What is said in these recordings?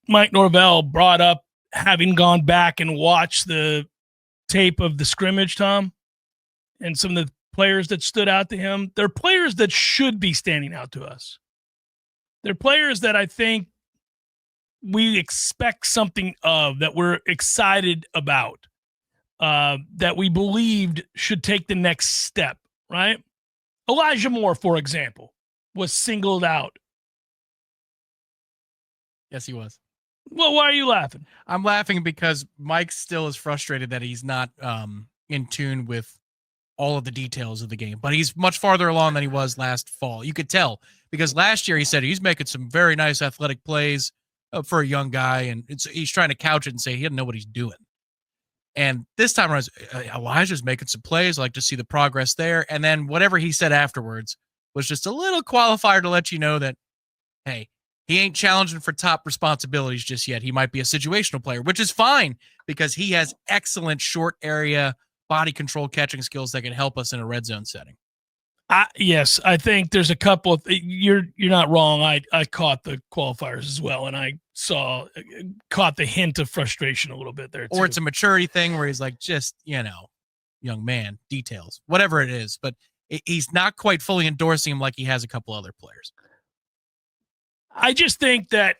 Mike Norvell brought up having gone back and watched the tape of the scrimmage, Tom, and some of the players that stood out to him. They're players that should be standing out to us. They're players that I think we expect something of, that we're excited about, that we believed should take the next step, right? Elijah Moore, for example, was singled out. Yes, he was. Well, why are you laughing? I'm laughing because Mike still is frustrated that he's not in tune with all of the details of the game, but he's much farther along than he was last fall. You could tell, because last year he said he's making some very nice athletic plays for a young guy, and he's trying to couch it and say he doesn't know what he's doing. And this time around, Elijah's making some plays. I like to see the progress there. And then whatever he said afterwards was just a little qualifier to let you know that, hey, he ain't challenging for top responsibilities just yet. He might be a situational player, which is fine because he has excellent short area body control catching skills that can help us in a red zone setting. Yes, I think there's a couple of you're not wrong. I caught the qualifiers as well, and I caught the hint of frustration a little bit there too. Or it's a maturity thing where he's like, just, young man, details, whatever it is, but he's not quite fully endorsing him like he has a couple other players. I just think that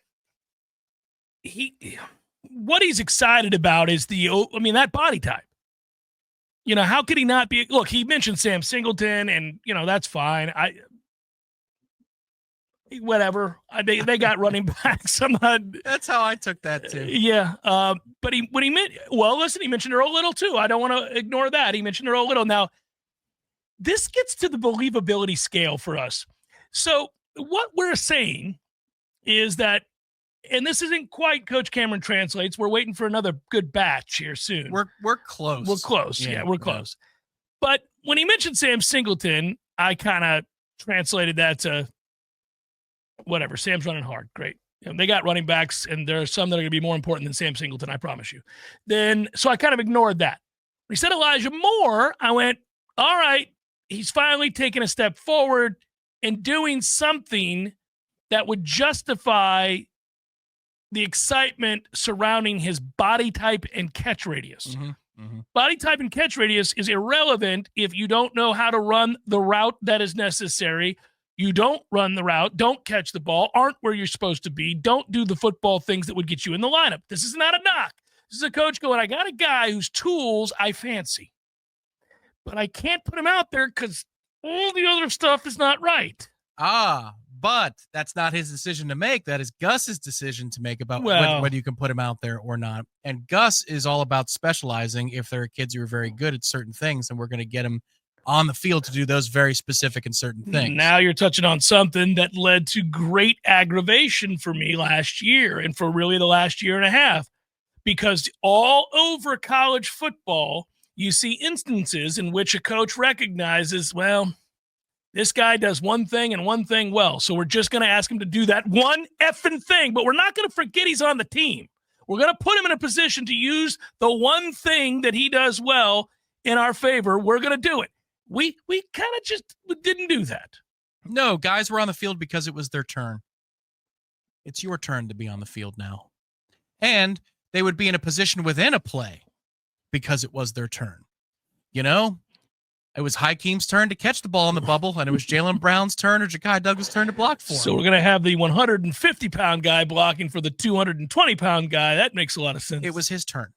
what he's excited about is that body type. How could he not be? Look, he mentioned Sam Singleton, and that's fine. Whatever. They got running backs. That's how I took that too. Yeah. But he mentioned Earl Little too. I don't want to ignore that. He mentioned Earl Little. Now, this gets to the believability scale for us. So what we're saying is that, and this isn't quite Coach Cameron translates, we're waiting for another good batch here soon. We're close. We're close. Yeah, we're close. But when he mentioned Sam Singleton, I kind of translated that to whatever. Sam's running hard. Great. They got running backs, and there are some that are going to be more important than Sam Singleton, I promise you. So I kind of ignored that. When he said Elijah Moore, I went, all right, he's finally taking a step forward and doing something that would justify the excitement surrounding his body type and catch radius. Mm-hmm. Mm-hmm. Body type and catch radius is irrelevant if you don't know how to run the route that is necessary. You don't run the route, don't catch the ball, aren't where you're supposed to be, don't do the football things that would get you in the lineup. This is not a knock. This is a coach going, I got a guy whose tools I fancy, but I can't put him out there because all the other stuff is not right. But that's not his decision to make. That is Gus's decision to make about whether you can put him out there or not. And Gus is all about specializing. If there are kids who are very good at certain things, and we're going to get him on the field to do those very specific and certain things. Now you're touching on something that led to great aggravation for me last year, and for really the last year and a half, because all over college football, you see instances in which a coach recognizes, well, this guy does one thing and one thing well, so we're just going to ask him to do that one effing thing, but we're not going to forget he's on the team. We're going to put him in a position to use the one thing that he does well in our favor. We're going to do it. We kind of just didn't do that. No, guys were on the field because it was their turn. It's your turn to be on the field now. And they would be in a position within a play because it was their turn. It was Hakeem's turn to catch the ball in the bubble, and it was Jaylen Brown's turn or Ja'Kai Douglas' turn to block for him. So we're going to have the 150-pound guy blocking for the 220-pound guy. That makes a lot of sense. It was his turn.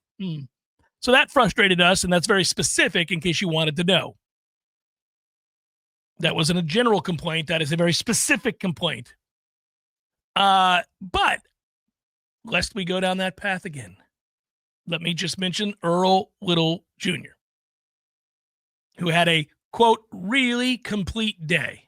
So that frustrated us, and that's very specific in case you wanted to know. That wasn't a general complaint. That is a very specific complaint. But lest we go down that path again, let me just mention Earl Little Jr., who had a, quote, really complete day.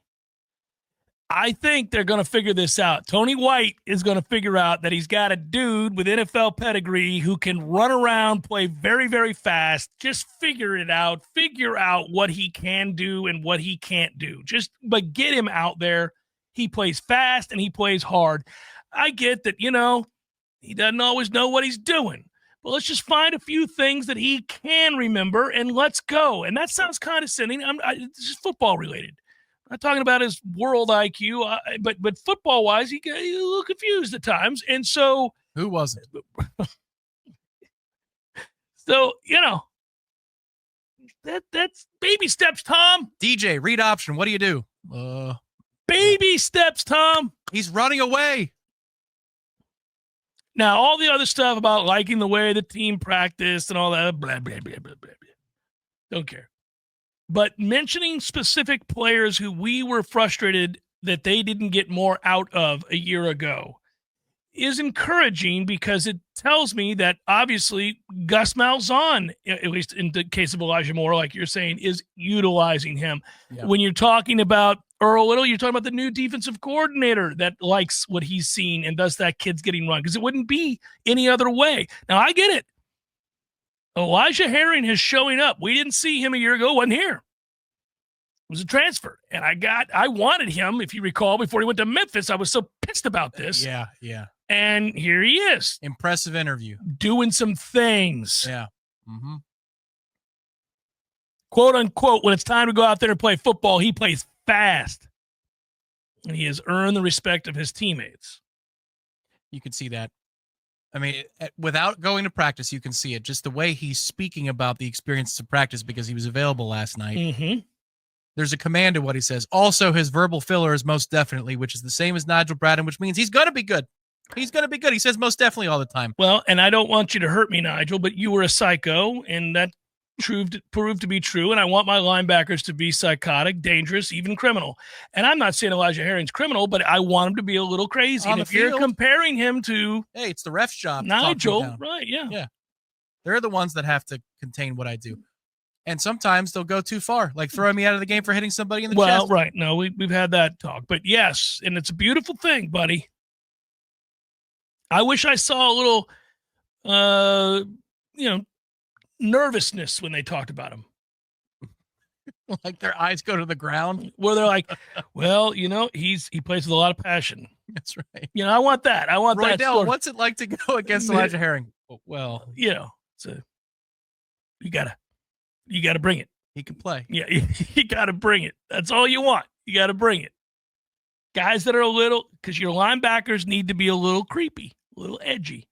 I think they're going to figure this out. Tony White is going to figure out that he's got a dude with NFL pedigree who can run around, play very, very fast. Just figure it out. Figure out what he can do and what he can't do. But get him out there. He plays fast and he plays hard. I get that, he doesn't always know what he's doing. But let's just find a few things that he can remember and let's go. And that sounds condescending. This is football related. I'm not talking about his world IQ, but football-wise, he a little confused at times. And so Who wasn't? So, that's baby steps, Tom. DJ, read option. What do you do? Baby steps, Tom. He's running away. Now, all the other stuff about liking the way the team practiced and all that, blah, blah, blah, blah, blah, blah. Don't care. But mentioning specific players who we were frustrated that they didn't get more out of a year ago is encouraging, because it tells me that obviously Gus Malzahn, at least in the case of Elijah Moore, like you're saying, is utilizing him. Yeah. When you're talking about Earl Little, you're talking about the new defensive coordinator that likes what he's seen and does that kid's getting run, because it wouldn't be any other way. Now, I get it. Elijah Herring is showing up. We didn't see him a year ago. Wasn't here. It was a transfer. And I wanted him, if you recall, before he went to Memphis. I was so pissed about this. Yeah. And here he is. Impressive interview. Doing some things. Yeah. Mm-hmm. Quote unquote, when it's time to go out there and play football, he plays fast. And he has earned the respect of his teammates. You can see that. I mean, without going to practice, you can see it. Just the way he's speaking about the experiences of practice, because he was available last night. Mm-hmm. There's a command to what he says. Also, his verbal filler is most definitely, which is the same as Nigel Bradden, which means he's going to be good. He's going to be good. He says most definitely all the time. Well, and I don't want you to hurt me, Nigel, but you were a psycho, and that proved to be true. And I want my linebackers to be psychotic, dangerous, even criminal. And I'm not saying Elijah Herring's criminal, but I want him to be a little crazy. And if you're comparing him to, hey, it's the ref's job. Nigel, right? Yeah. They're the ones that have to contain what I do. And sometimes they'll go too far, like throwing me out of the game for hitting somebody in the chest. Well, right. No, we've had that talk. But yes, and it's a beautiful thing, buddy. I wish I saw a little, nervousness when they talked about him. Like their eyes go to the ground? Where they're like, well, he plays with a lot of passion. That's right. I want that. I want that. Roydell, what's it like to go against Elijah Herring? Well, you got to bring it. He can play. Yeah, you got to bring it. That's all you want. You got to bring it. Guys that are because your linebackers need to be a little creepy, a little edgy.